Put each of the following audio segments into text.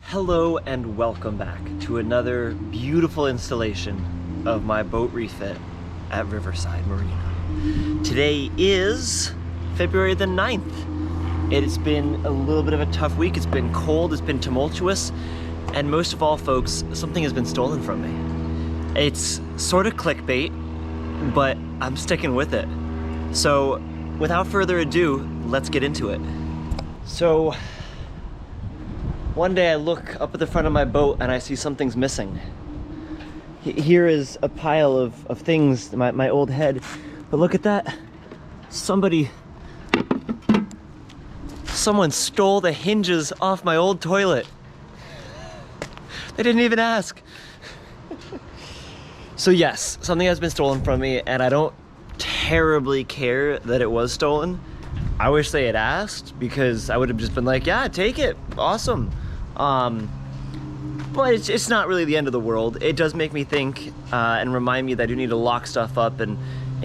Hello and welcome back to another beautiful installation of my boat refit at Riverside Marina. Today is February the 9th. It's been a little bit of a tough week. It's been cold, it's been tumultuous, and most of all, folks, something has been stolen from me. It's sort of clickbait, but I'm sticking with it. So without further ado, let's get into it. So one day I look up at the front of my boat and I see something's missing. Here is a pile of things, my old head, but look at that. Someone stole the hinges off my old toilet. They didn't even ask. So yes, something has been stolen from me, and I don't terribly care that it was stolen. I wish they had asked, because I would have just been like, yeah, take it, awesome. But it's not really the end of the world. It does make me think and remind me that I do need to lock stuff up and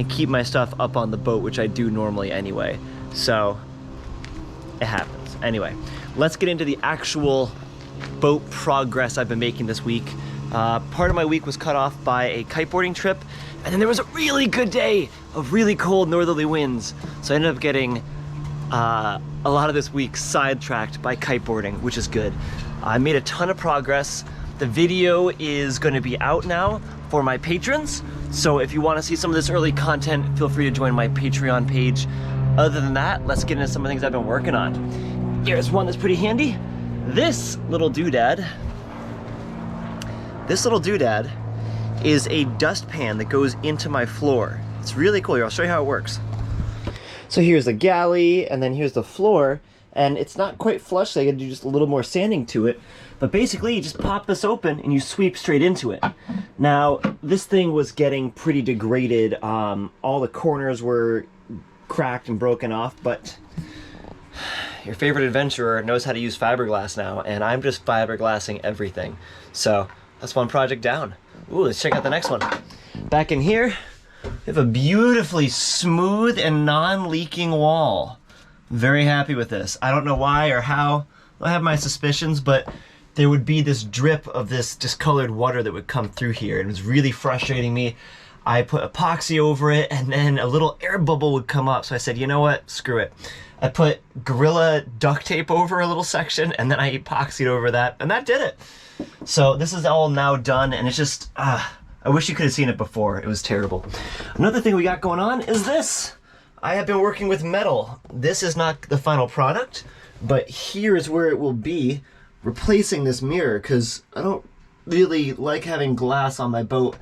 keep my stuff up on the boat, which I do normally anyway. So it happens. Anyway, let's get into the actual boat progress I've been making this week. Part of my week was cut off by a kiteboarding trip, and then there was a really good day of really cold northerly winds. So I ended up getting a lot of this week sidetracked by kiteboarding, which is good. I made a ton of progress. The video is going to be out now for my patrons, so if you want to see some of this early content, feel free to join my Patreon page. Other than that, let's get into some of the things I've been working on. Here's one that's pretty handy. This little doodad is a dustpan that goes into my floor. It's really cool. Here, I'll show you how it works. So here's the galley, and then here's the floor, and it's not quite flush, so I gotta do just a little more sanding to it. But basically, you just pop this open and you sweep straight into it. Now, this thing was getting pretty degraded. All the corners were cracked and broken off, but your favorite adventurer knows how to use fiberglass now, and I'm just fiberglassing everything. So that's one project down. Ooh, let's check out the next one. Back in here, we have a beautifully smooth and non-leaking wall. Very happy with this. I don't know why or how. I have my suspicions, but there would be this drip of this discolored water that would come through here, and it was really frustrating me. I put epoxy over it, and then a little air bubble would come up, so I said, you know what, screw it. I put Gorilla duct tape over a little section, and then I epoxied over that, and that did it. So this is all now done, and it's just, I wish you could have seen it before. It was terrible. Another thing we got going on is this. I have been working with metal. This is not the final product, but here is where it will be, replacing this mirror, because I don't really like having glass on my boat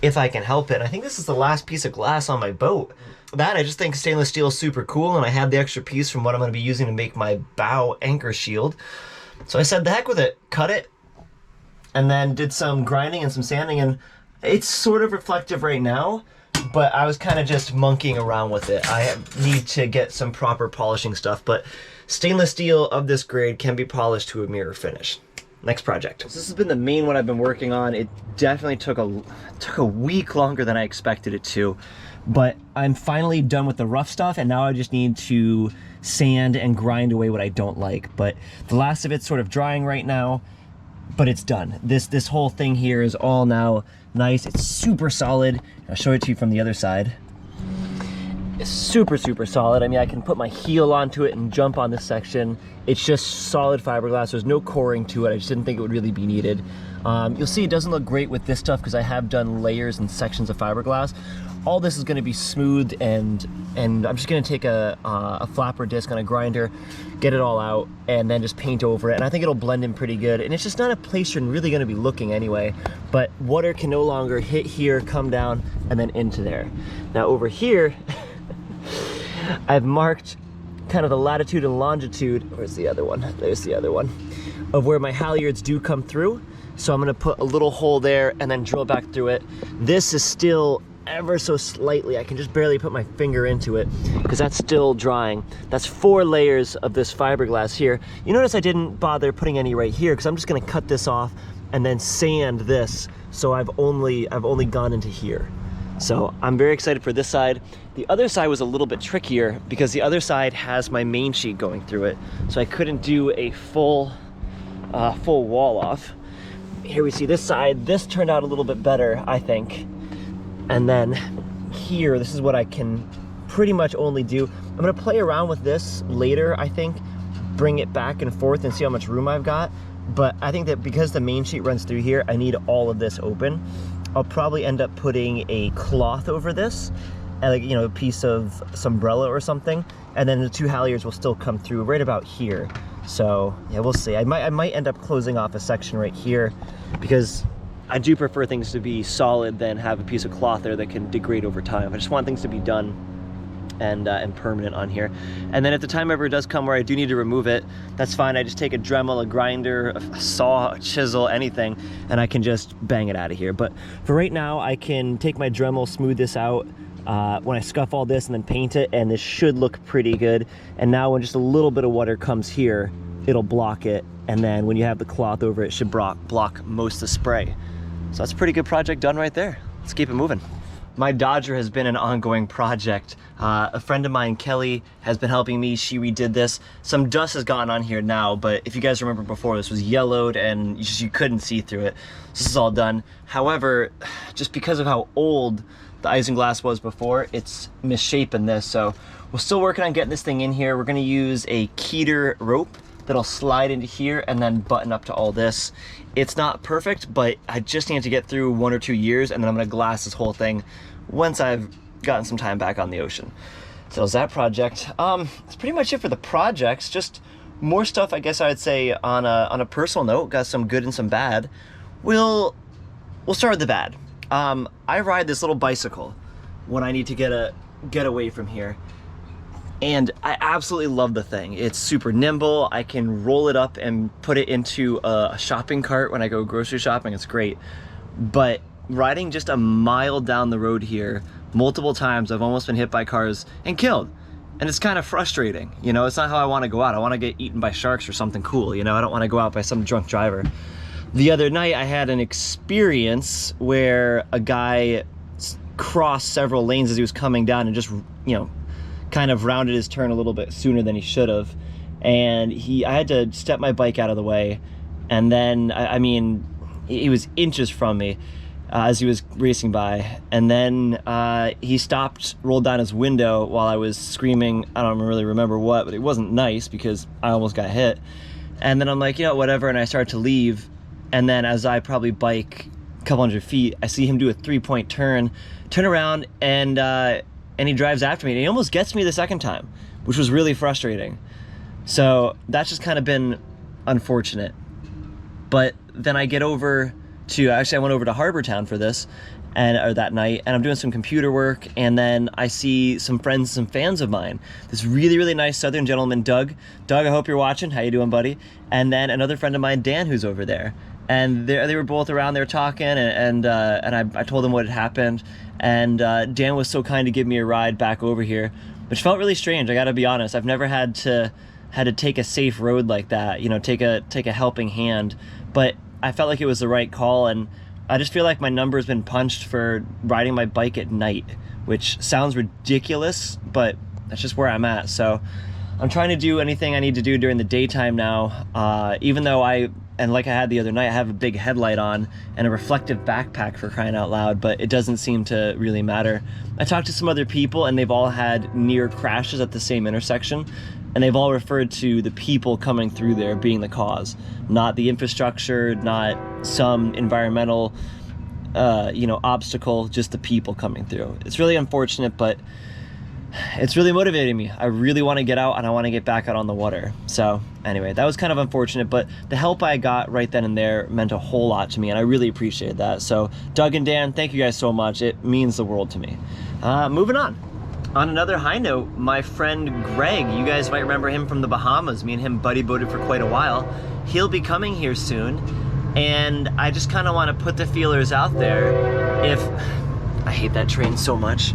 if I can help it. I think this is the last piece of glass on my boat. I just think stainless steel is super cool, and I have the extra piece from what I'm going to be using to make my bow anchor shield. So I said, the heck with it, cut it, and then did some grinding and some sanding, and it's sort of reflective right now, but I was kind of just monkeying around with it. I need to get some proper polishing stuff, but stainless steel of this grade can be polished to a mirror finish. Next project. So this has been the main one I've been working on. It definitely took a week longer than I expected it to, but I'm finally done with the rough stuff, and now I just need to sand and grind away what I don't like. But the last of it's sort of drying right now, but it's done. This whole thing here is all now nice. It's super solid. I'll show it to you from the other side. It's super, super solid. I mean, I can put my heel onto it and jump on this section. It's just solid fiberglass. There's no coring to it. I just didn't think it would really be needed. You'll see it doesn't look great with this stuff because I have done layers and sections of fiberglass. All this is going to be smooth, and I'm just going to take a flapper disc on a grinder, get it all out, and then just paint over it. And I think it'll blend in pretty good. And it's just not a place you're really going to be looking anyway. But water can no longer hit here, come down, and then into there. Now over here, I've marked kind of the latitude and longitude. Where's the other one? There's the other one. Of where my halyards do come through. So I'm going to put a little hole there and then drill back through it. This is still ever so slightly, I can just barely put my finger into it because that's still drying. That's 4 layers of this fiberglass here. You notice I didn't bother putting any right here because I'm just going to cut this off and then sand this, so I've only gone into here. So I'm very excited for this side. The other side was a little bit trickier because the other side has my main sheet going through it, so I couldn't do a full full wall off. Here we see this side. This turned out a little bit better, I think. And then here, this is what I can pretty much only do. I'm gonna play around with this later, I think, bring it back and forth and see how much room I've got. But I think that because the main sheet runs through here, I need all of this open. I'll probably end up putting a cloth over this, and like, you know, a piece of umbrella or something, and then the 2 halyards will still come through right about here. So yeah, we'll see. I might end up closing off a section right here, because I do prefer things to be solid than have a piece of cloth there that can degrade over time. I just want things to be done and permanent on here. And then if the time ever does come where I do need to remove it, that's fine. I just take a Dremel, a grinder, a saw, a chisel, anything, and I can just bang it out of here. But for right now, I can take my Dremel, smooth this out when I scuff all this and then paint it, and this should look pretty good. And now when just a little bit of water comes here, it'll block it. And then when you have the cloth over it, should block most of the spray. So that's a pretty good project done right there. Let's keep it moving. My Dodger has been an ongoing project. A friend of mine, Kelly, has been helping me. She redid this. Some dust has gotten on here now, but if you guys remember before, this was yellowed and you couldn't see through it. This is all done. However, just because of how old the isinglass was before, it's misshapen this. So we're still working on getting this thing in here. We're gonna use a Keter rope that'll slide into here and then button up to all this. It's not perfect, but I just need to get through 1 or 2 years, and then I'm gonna glass this whole thing once I've gotten some time back on the ocean. So that's that project. That's pretty much it for the projects. Just more stuff, I guess I would say, on a personal note. Got some good and some bad. We'll start with the bad. I ride this little bicycle when I need to get away from here. And I absolutely love the thing. It's super nimble. I can roll it up and put it into a shopping cart when I go grocery shopping. It's great. But riding just a mile down the road here, multiple times I've almost been hit by cars and killed. And it's kind of frustrating. You know, it's not how I want to go out. I want to get eaten by sharks or something cool. You know, I don't want to go out by some drunk driver. The other night I had an experience where a guy crossed several lanes as he was coming down and just, you know, kind of rounded his turn a little bit sooner than he should have. And I had to step my bike out of the way. And then, I mean, he was inches from me as he was racing by. And then he stopped, rolled down his window while I was screaming. I don't really remember what, but it wasn't nice because I almost got hit. And then I'm like, you know, whatever. And I started to leave. And then as I probably bike a couple hundred feet, I see him do a 3-point turn around, and he drives after me, and he almost gets me the second time, which was really frustrating. So that's just kind of been unfortunate. But then I get over to, actually I went over to Harbor Town for this, or that night, and I'm doing some computer work, and then I see some friends, some fans of mine. This really, really nice Southern gentleman, Doug. Doug, I hope you're watching. How you doing, buddy? And then another friend of mine, Dan, who's over there. And they were both around there talking, and I told them what had happened. And Dan was so kind to give me a ride back over here, which felt really strange. I gotta be honest. I've never had to take a safe road like that, you know, take a helping hand. But I felt like it was the right call, and I just feel like my number's been punched for riding my bike at night, which sounds ridiculous, but that's just where I'm at. So I'm trying to do anything I need to do during the daytime now, even though and like I had the other night, I have a big headlight on and a reflective backpack, for crying out loud, but it doesn't seem to really matter. I talked to some other people, and they've all had near crashes at the same intersection, and they've all referred to the people coming through there being the cause, not the infrastructure, not some environmental obstacle, just the people coming through. It's really unfortunate, but it's really motivating me. I really want to get out, and I want to get back out on the water. So anyway, that was kind of unfortunate, but the help I got right then and there meant a whole lot to me, and I really appreciate that. So Doug and Dan, thank you guys so much. It means the world to me. Moving on. On another high note, my friend Greg, you guys might remember him from the Bahamas. Me and him buddy boated for quite a while. He'll be coming here soon, and I just kind of want to put the feelers out there. I hate that train so much.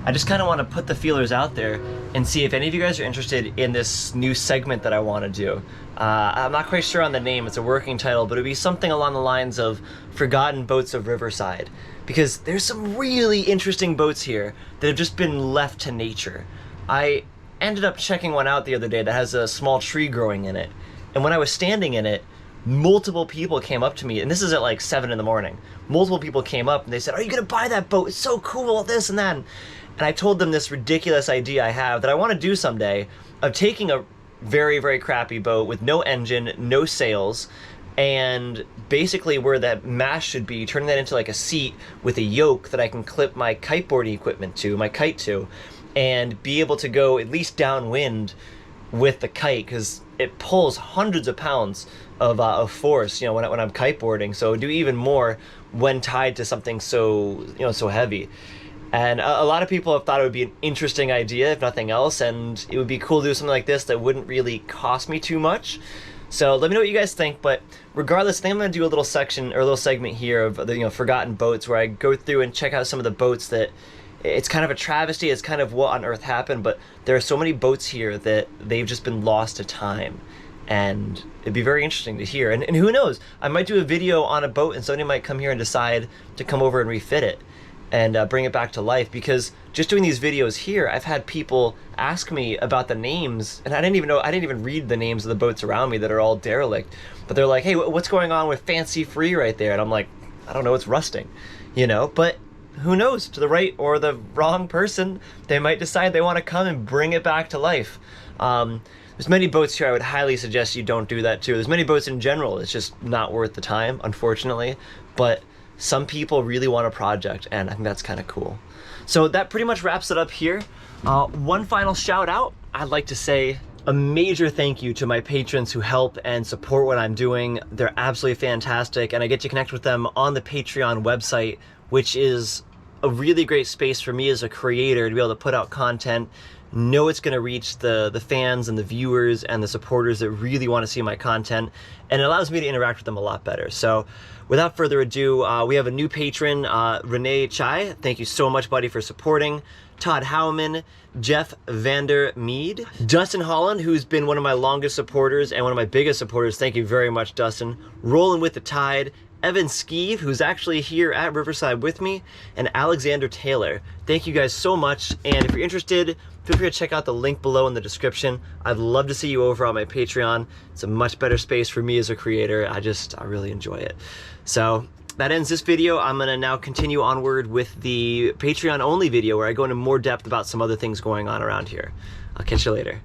I just kind of want to put the feelers out there and see if any of you guys are interested in this new segment that I want to do. I'm not quite sure on the name, it's a working title, but it'd be something along the lines of Forgotten Boats of Riverside. Because there's some really interesting boats here that have just been left to nature. I ended up checking one out the other day that has a small tree growing in it. And when I was standing in it, multiple people came up to me, and this is at like 7 in the morning. Multiple people came up and they said, "Are you gonna buy that boat? It's so cool, this and that." And I told them this ridiculous idea I have that I want to do someday, of taking a very, very crappy boat with no engine, no sails, and basically where that mast should be, turning that into like a seat with a yoke that I can clip my kiteboarding equipment to, my kite to, and be able to go at least downwind with the kite, because it pulls hundreds of pounds of force, you know, when I'm kiteboarding. So do even more when tied to something so, you know, so heavy. And a lot of people have thought it would be an interesting idea, if nothing else, and it would be cool to do something like this that wouldn't really cost me too much. So let me know what you guys think. But regardless, I think I'm going to do a little section or a little segment here of the, you know, forgotten boats, where I go through and check out some of the boats that it's kind of a travesty. It's kind of what on earth happened, but there are so many boats here that they've just been lost to time. And it'd be very interesting to hear. And who knows, I might do a video on a boat and somebody might come here and decide to come over and refit it and bring it back to life. Because just doing these videos here, I've had people ask me about the names, and I didn't even read the names of the boats around me that are all derelict. But they're like, "Hey, what's going on with Fancy Free right there?" And I'm like, "I don't know, it's rusting," you know. But who knows, to the right or the wrong person, they might decide they want to come and bring it back to life. There's many boats here I would highly suggest you don't do that too. There's many boats in general, it's just not worth the time, unfortunately. But some people really want a project, and I think that's kind of cool. So that pretty much wraps it up here. One final shout out, I'd like to say a major thank you to my patrons who help and support what I'm doing. They're absolutely fantastic, and I get to connect with them on the Patreon website, which is a really great space for me as a creator to be able to put out content, know it's going to reach the fans and the viewers and the supporters that really want to see my content, and it allows me to interact with them a lot better. So without further ado, we have a new patron, Renee Chai. Thank you so much, buddy, for supporting. Todd Howman, Jeff Vander Mead, Dustin Holland, who's been one of my longest supporters and one of my biggest supporters. Thank you very much, Dustin. Rolling with the Tide, Evan Skeeve, who's actually here at Riverside with me, and Alexander Taylor. Thank you guys so much, and if you're interested, feel free to check out the link below in the description. I'd love to see you over on my Patreon. It's a much better space for me as a creator. I really enjoy it. So that ends this video. I'm gonna now continue onward with the Patreon only video where I go into more depth about some other things going on around here. I'll catch you later.